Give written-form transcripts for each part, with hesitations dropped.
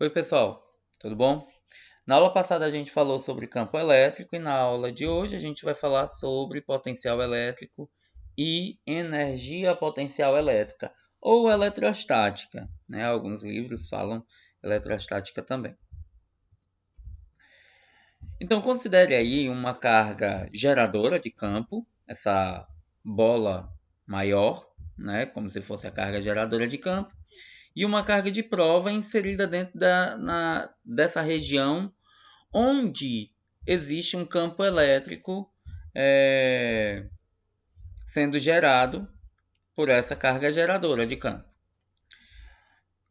Oi, pessoal, tudo bom? Na aula passada a gente falou sobre campo elétrico e na aula de hoje a gente vai falar sobre potencial elétrico e energia potencial elétrica ou eletrostática, né? Alguns livros falam eletrostática também. Então considere aí uma carga geradora de campo, essa bola maior, né? Como se fosse a carga geradora de campo, e uma carga de prova inserida dentro dessa região onde existe um campo elétrico é, sendo gerado por essa carga geradora de campo.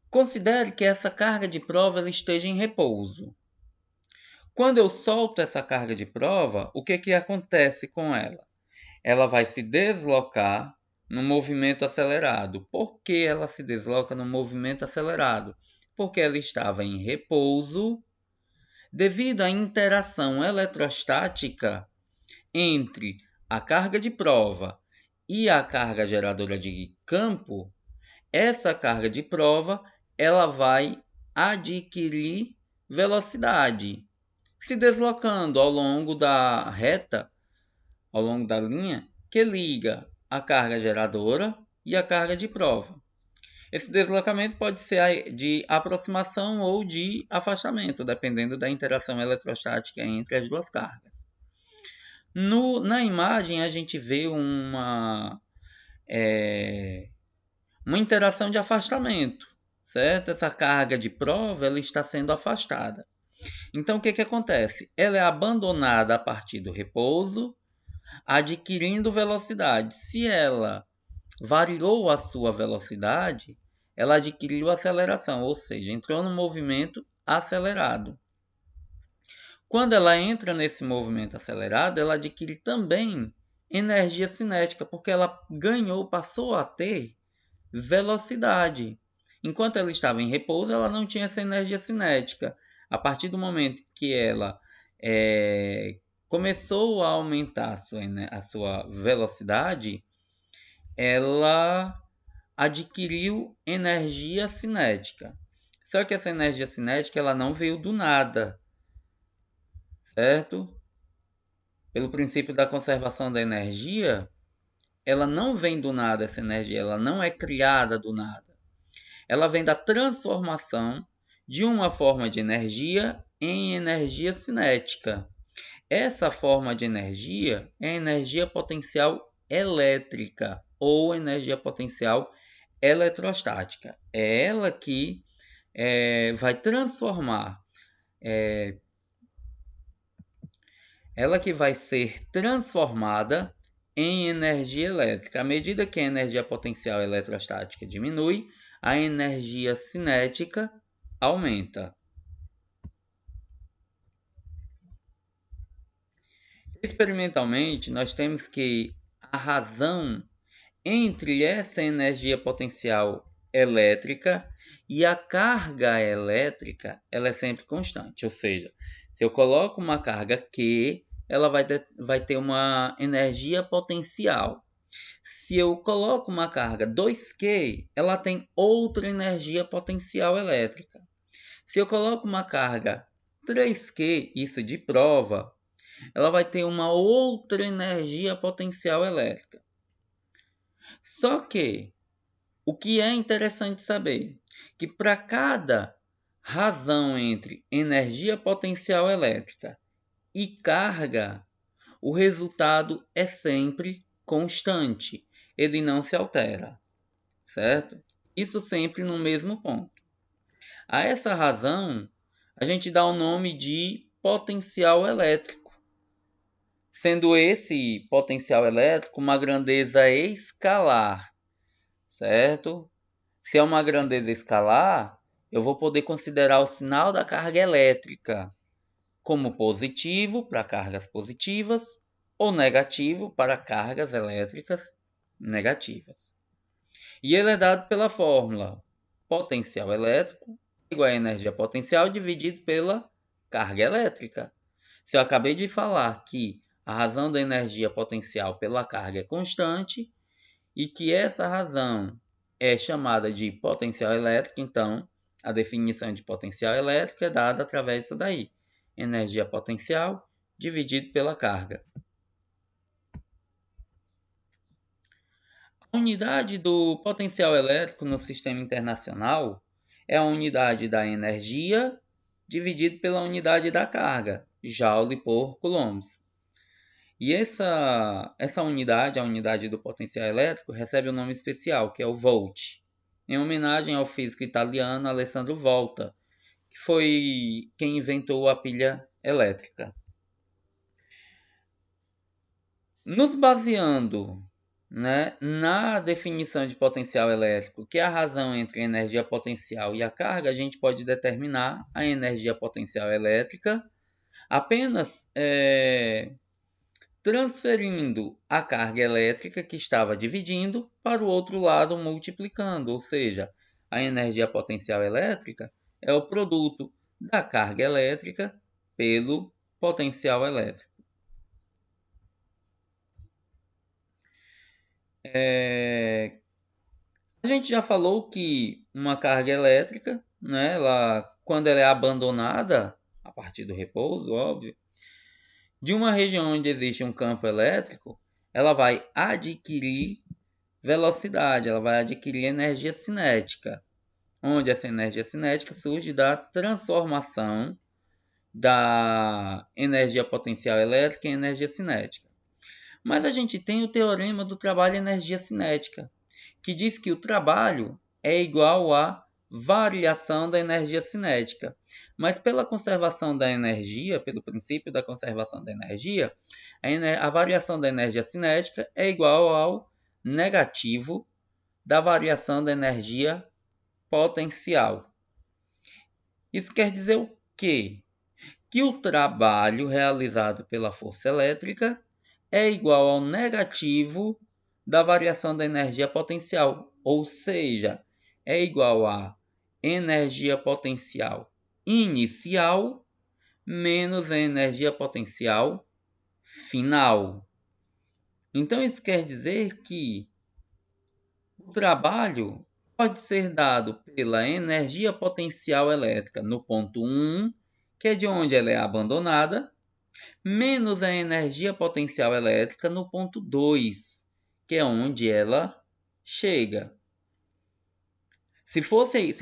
Considere que essa carga de prova ela esteja em repouso. Quando eu solto essa carga de prova, o que acontece com ela? Ela vai se deslocar no movimento acelerado. Por que ela se desloca no movimento acelerado? Porque ela estava em repouso devido à interação eletrostática entre a carga de prova e a carga geradora de campo. Essa carga de prova ela vai adquirir velocidade, se deslocando ao longo da reta, ao longo da linha que liga a carga geradora e a carga de prova. Esse deslocamento pode ser de aproximação ou de afastamento, dependendo da interação eletrostática entre as duas cargas. Na imagem, a gente vê uma interação de afastamento, certo? Essa carga de prova ela está sendo afastada. Então, o que acontece? Ela é abandonada a partir do repouso, adquirindo velocidade. Se ela variou a sua velocidade, ela adquiriu aceleração, ou seja, entrou no movimento acelerado. Quando ela entra nesse movimento acelerado, ela adquire também energia cinética, porque ela passou a ter velocidade. Enquanto ela estava em repouso, ela não tinha essa energia cinética. A partir do momento que ela começou a aumentar a sua velocidade, ela adquiriu energia cinética. Só que essa energia cinética ela não veio do nada, certo? Pelo princípio da conservação da energia, ela não vem do nada essa energia, ela não é criada do nada. Ela vem da transformação de uma forma de energia em energia cinética. Essa forma de energia é energia potencial elétrica ou energia potencial eletrostática. É ela que vai transformar, ela que vai ser transformada em energia elétrica. À medida que a energia potencial eletrostática diminui, a energia cinética aumenta. Experimentalmente, nós temos que a razão entre essa energia potencial elétrica e a carga elétrica, ela é sempre constante. Ou seja, se eu coloco uma carga Q, ela vai ter uma energia potencial. Se eu coloco uma carga 2Q, ela tem outra energia potencial elétrica. Se eu coloco uma carga 3Q, isso de prova, ela vai ter uma outra energia potencial elétrica. Só que o que é interessante saber que para cada razão entre energia potencial elétrica e carga, o resultado é sempre constante, ele não se altera, certo? Isso sempre no mesmo ponto. A essa razão, a gente dá o nome de potencial elétrico, sendo esse potencial elétrico uma grandeza escalar, certo? Se é uma grandeza escalar, eu vou poder considerar o sinal da carga elétrica como positivo para cargas positivas ou negativo para cargas elétricas negativas. E ele é dado pela fórmula potencial elétrico igual a energia potencial dividido pela carga elétrica. Se eu acabei de falar que a razão da energia potencial pela carga é constante e que essa razão é chamada de potencial elétrico, então A definição de potencial elétrico é dada através disso daí. Energia potencial dividido pela carga. A unidade do potencial elétrico no sistema internacional é a unidade da energia dividido pela unidade da carga, joule por coulomb. E essa unidade, a unidade do potencial elétrico, recebe um nome especial, que é o volt, em homenagem ao físico italiano Alessandro Volta, que foi quem inventou a pilha elétrica. Nos baseando, na definição de potencial elétrico, que é a razão entre a energia potencial e a carga, a gente pode determinar a energia potencial elétrica apenas transferindo a carga elétrica que estava dividindo para o outro lado multiplicando, ou seja, a energia potencial elétrica é o produto da carga elétrica pelo potencial elétrico. A gente já falou que uma carga elétrica, quando ela é abandonada, a partir do repouso, óbvio, de uma região onde existe um campo elétrico, ela vai adquirir velocidade, ela vai adquirir energia cinética, onde essa energia cinética surge da transformação da energia potencial elétrica em energia cinética. Mas a gente tem o teorema do trabalho e energia cinética, que diz que o trabalho é igual à variação da energia cinética. Mas pela conservação da energia, pelo princípio da conservação da energia, a variação da energia cinética é igual ao negativo da variação da energia potencial. Isso quer dizer o quê? Que o trabalho realizado pela força elétrica é igual ao negativo da variação da energia potencial, ou seja, é igual a energia potencial inicial menos a energia potencial final. Então, isso quer dizer que o trabalho pode ser dado pela energia potencial elétrica no ponto 1, que é de onde ela é abandonada, menos a energia potencial elétrica no ponto 2, que é onde ela chega. Se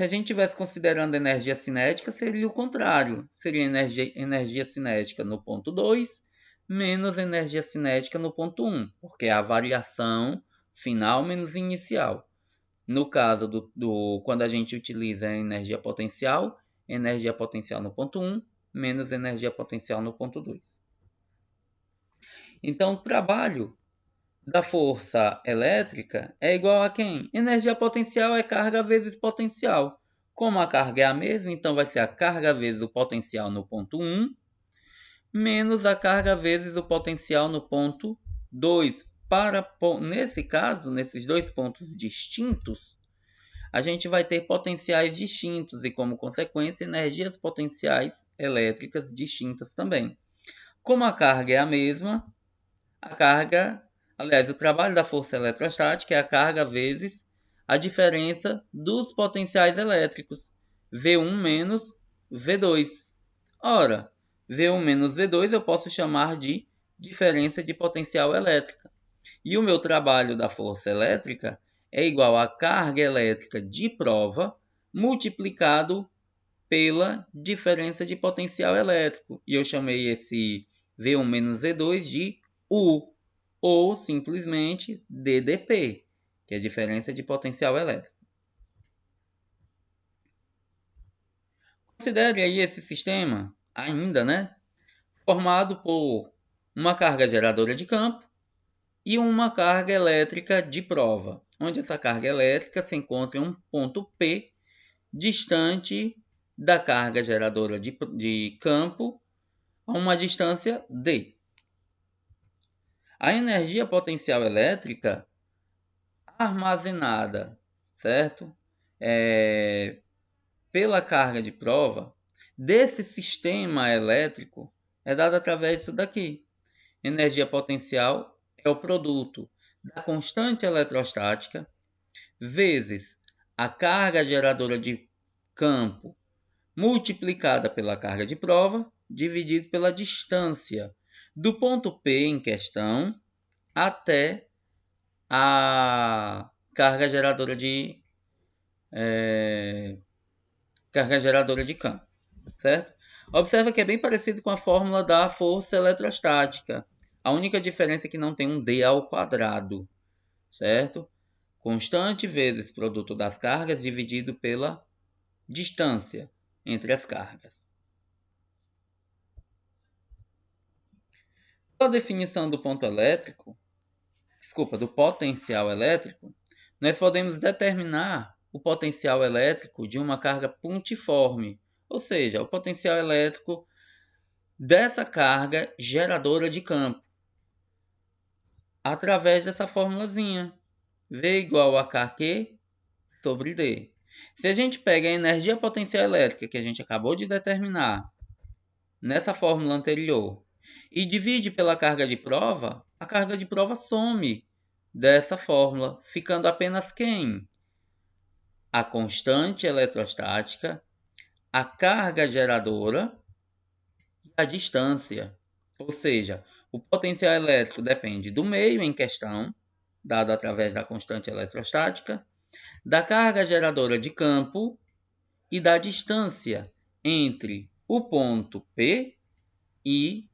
a gente estivesse considerando energia cinética, seria o contrário. Seria energia cinética no ponto 2, menos energia cinética no ponto 1, porque é a variação final menos inicial. No caso quando a gente utiliza a energia potencial no ponto 1, menos energia potencial no ponto 2. Então, o trabalho da força elétrica é igual a quem? Energia potencial é carga vezes potencial. Como a carga é a mesma, então vai ser a carga vezes o potencial no ponto 1, menos a carga vezes o potencial no ponto 2. Nesse caso, nesses dois pontos distintos, a gente vai ter potenciais distintos e, como consequência, energias potenciais elétricas distintas também. Como a carga é a mesma, o trabalho da força eletrostática é a carga vezes a diferença dos potenciais elétricos, V1 menos V2. Ora, V1 menos V2 eu posso chamar de diferença de potencial elétrica. E o meu trabalho da força elétrica é igual à carga elétrica de prova multiplicado pela diferença de potencial elétrico. E eu chamei esse V1 menos V2 de U, ou simplesmente DDP, que é a diferença de potencial elétrico. Considere aí esse sistema ainda, formado por uma carga geradora de campo e uma carga elétrica de prova, onde essa carga elétrica se encontra em um ponto P distante da carga geradora de campo a uma distância D. A energia potencial elétrica armazenada, certo? Pela carga de prova desse sistema elétrico é dada através disso daqui. Energia potencial é o produto da constante eletrostática vezes a carga geradora de campo multiplicada pela carga de prova, dividido pela distância do ponto P em questão até a carga geradora de campo, certo? Observa que é bem parecido com a fórmula da força eletrostática. A única diferença é que não tem um D ao quadrado, certo? Constante vezes produto das cargas dividido pela distância entre as cargas. A definição do do potencial elétrico, nós podemos determinar o potencial elétrico de uma carga pontiforme, ou seja, o potencial elétrico dessa carga geradora de campo, através dessa formulazinha, V igual a KQ sobre D. Se a gente pega a energia potencial elétrica que a gente acabou de determinar nessa fórmula anterior e divide pela carga de prova, a carga de prova some dessa fórmula, ficando apenas quem? A constante eletrostática, a carga geradora e a distância. Ou seja, o potencial elétrico depende do meio em questão, dado através da constante eletrostática, da carga geradora de campo e da distância entre o ponto P e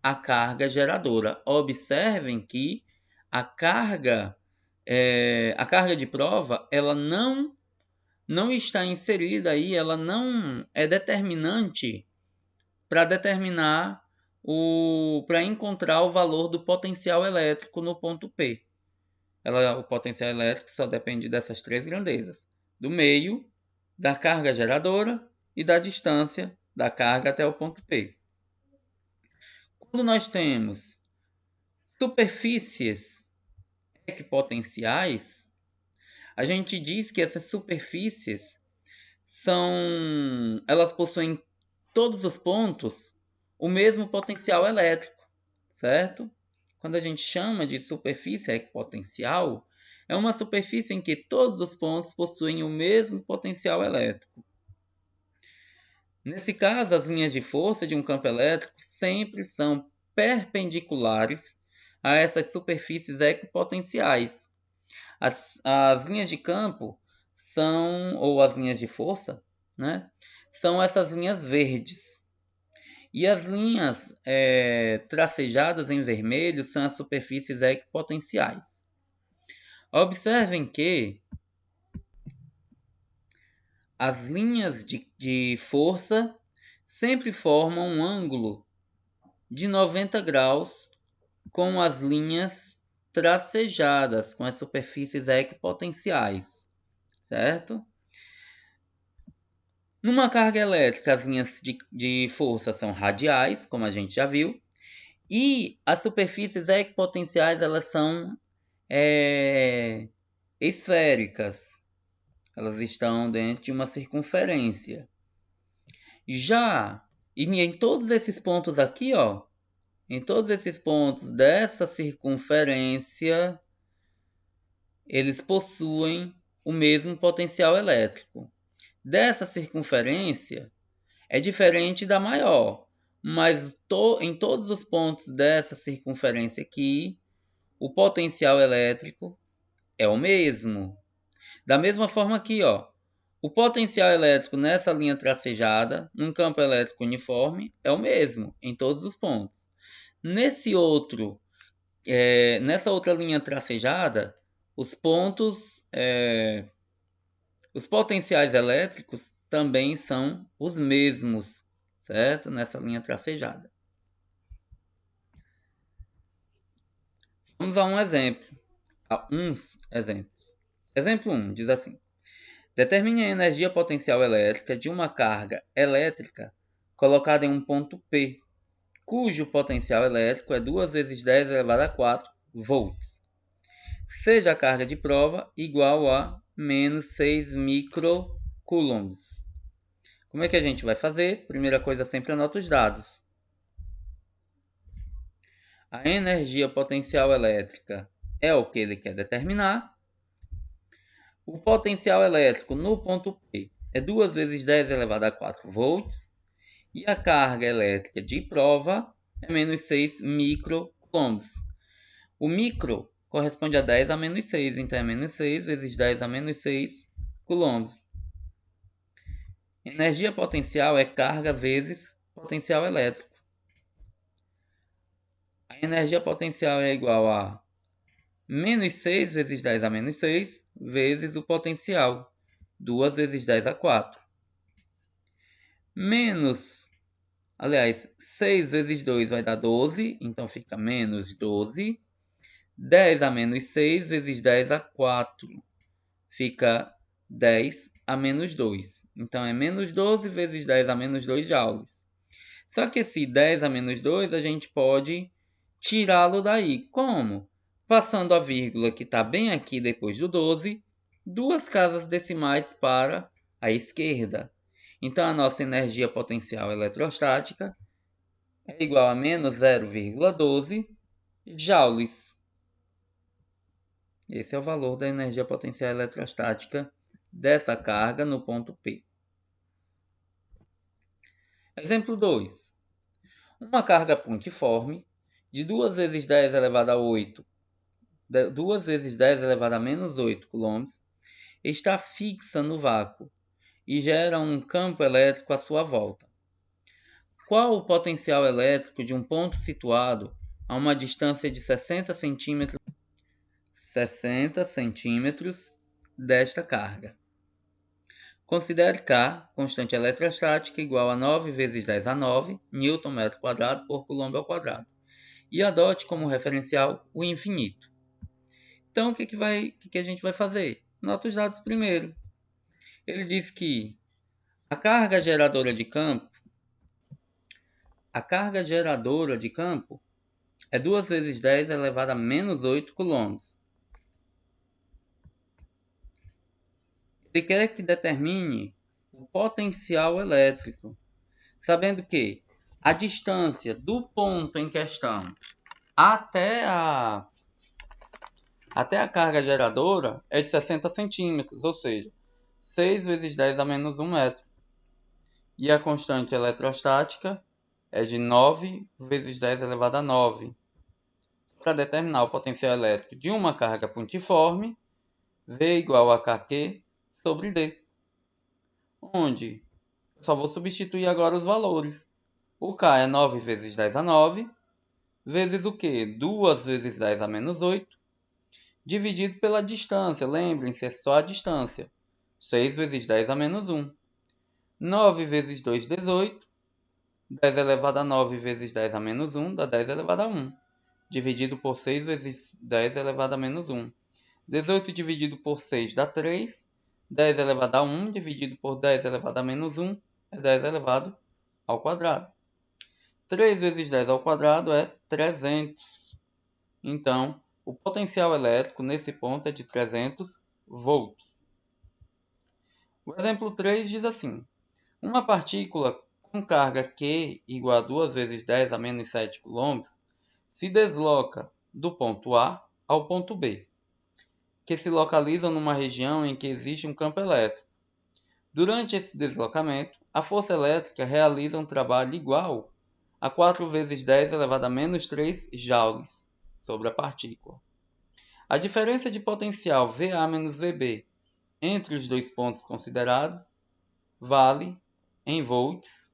a carga geradora. Observem que a carga de prova ela não está inserida aí, ela não é determinante para encontrar o valor do potencial elétrico no ponto P. O potencial elétrico só depende dessas três grandezas: do meio, da carga geradora e da distância da carga até o ponto P. Quando nós temos superfícies equipotenciais, a gente diz que essas superfícies elas possuem todos os pontos o mesmo potencial elétrico, certo? Quando a gente chama de superfície equipotencial, é uma superfície em que todos os pontos possuem o mesmo potencial elétrico. Nesse caso, as linhas de força de um campo elétrico sempre são perpendiculares a essas superfícies equipotenciais. As linhas de campo ou as linhas de força, né, são essas linhas verdes. E as linhas tracejadas em vermelho são as superfícies equipotenciais. Observem que as linhas de força sempre formam um ângulo de 90 graus com as linhas tracejadas, com as superfícies equipotenciais, certo? Numa carga elétrica, as linhas de força são radiais, como a gente já viu, e as superfícies equipotenciais elas são esféricas. Elas estão dentro de uma circunferência. E em todos esses pontos aqui, em todos esses pontos dessa circunferência, eles possuem o mesmo potencial elétrico. Dessa circunferência é diferente da maior, mas em todos os pontos dessa circunferência aqui, o potencial elétrico é o mesmo. Da mesma forma aqui, o potencial elétrico nessa linha tracejada, num campo elétrico uniforme, é o mesmo em todos os pontos. Nessa outra linha tracejada, os potenciais elétricos também são os mesmos, certo? Nessa linha tracejada. Vamos a uns exemplos. Exemplo 1 diz assim: determine a energia potencial elétrica de uma carga elétrica colocada em um ponto P, cujo potencial elétrico é 2 vezes 10 elevado a 4 volts. Seja a carga de prova igual a menos 6 microcoulombs. Como é que a gente vai fazer? Primeira coisa, sempre anota os dados. A energia potencial elétrica é o que ele quer determinar. O potencial elétrico no ponto P é 2 vezes 10 elevado a 4 volts. E a carga elétrica de prova é menos 6 microcoulombs. O micro corresponde a 10 a menos 6, então é menos 6 vezes 10 a menos 6 coulombs. Energia potencial é carga vezes potencial elétrico. A energia potencial é igual a menos 6 vezes 10 a menos 6 vezes o potencial, 2 vezes 10 a 4. Aliás, 6 vezes 2 vai dar 12, então fica menos 12. 10 a menos 6 vezes 10 a 4 fica 10 a menos 2. Então é menos 12 vezes 10 a menos 2 joules. Só que esse 10 a menos 2 a gente pode tirá-lo daí. Como? Passando a vírgula que está bem aqui depois do 12, duas casas decimais para a esquerda. Então a nossa energia potencial eletrostática é igual a menos 0,12 joules. Esse é o valor da energia potencial eletrostática dessa carga no ponto P. Exemplo 2. Uma carga pontiforme de 2 vezes 10 elevado a 8, 2 vezes 10 elevado a menos 8 coulomb, está fixa no vácuo e gera um campo elétrico à sua volta. Qual o potencial elétrico de um ponto situado a uma distância de 60 centímetros desta carga? Considere K, constante eletrostática, igual a 9 vezes 10 a 9 Nm² por Coulomb ao quadrado. E adote como referencial o infinito. Então, o que a gente vai fazer? Nota os dados primeiro. Ele diz que a carga geradora de campo é 2 vezes 10 elevado a menos 8 coulombs. Ele quer que determine o potencial elétrico, sabendo que a distância do ponto em questão até a carga geradora é de 60 centímetros, ou seja, 6 vezes 10 a menos 1 metro. E a constante eletrostática é de 9 vezes 10 elevado a 9. Para determinar o potencial elétrico de uma carga pontiforme, V igual a KQ sobre D. Onde eu só vou substituir agora os valores. O K é 9 vezes 10 a 9, vezes o Q? 2 vezes 10 a menos 8, dividido pela distância. Lembrem-se, é só a distância. 6 vezes 10 a menos 1. 9 vezes 2, 18. 10 elevado a 9 vezes 10 a menos 1 dá 10 elevado a 1. Dividido por 6 vezes 10 elevado a menos 1. 18 dividido por 6 dá 3. 10 elevado a 1 dividido por 10 elevado a menos 1 é 10 elevado ao quadrado. 3 vezes 10 ao quadrado é 300. Então, o potencial elétrico nesse ponto é de 300 volts. O exemplo 3 diz assim: uma partícula com carga Q igual a 2 vezes 10 a menos 7 coulomb se desloca do ponto A ao ponto B, que se localizam numa região em que existe um campo elétrico. Durante esse deslocamento, a força elétrica realiza um trabalho igual a 4 vezes 10 elevado a menos 3 joules sobre a partícula. A diferença de potencial VA menos VB entre os dois pontos considerados vale em volts.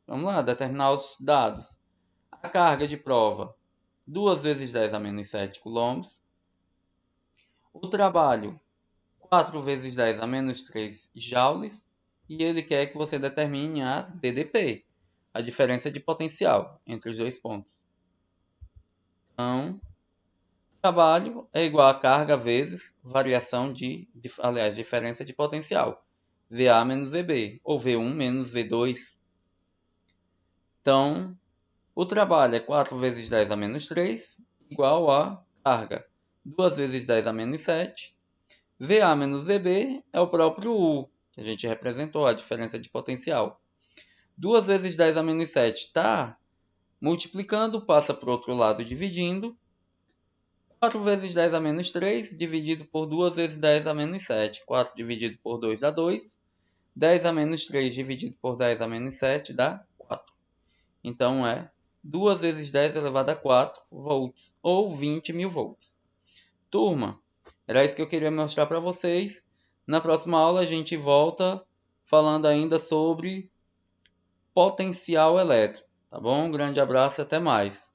Vamos lá, determinar os dados. A carga de prova, 2 vezes 10 a menos 7 coulombs. O trabalho, 4 vezes 10 a menos 3 joules. E ele quer que você determine a DDP, a diferença de potencial entre os dois pontos. Então, o trabalho é igual a carga vezes variação diferença de potencial. VA menos VB, ou V1 menos V2. Então, o trabalho é 4 vezes 10 a menos 3, igual a carga 2 vezes 10 a menos 7. VA menos VB é o próprio U, que a gente representou, a diferença de potencial. 2 vezes 10 a menos 7 está multiplicando, passa para o outro lado dividindo. 4 vezes 10 a menos 3, dividido por 2 vezes 10 a menos 7. 4 dividido por 2 dá 2. 10 a menos 3 dividido por 10 a menos 7 dá 4. Então é 2 vezes 10 elevado a 4 volts, ou 20 mil volts. Turma, era isso que eu queria mostrar para vocês. Na próxima aula a gente volta falando ainda sobre potencial elétrico. Tá bom? Um grande abraço e até mais.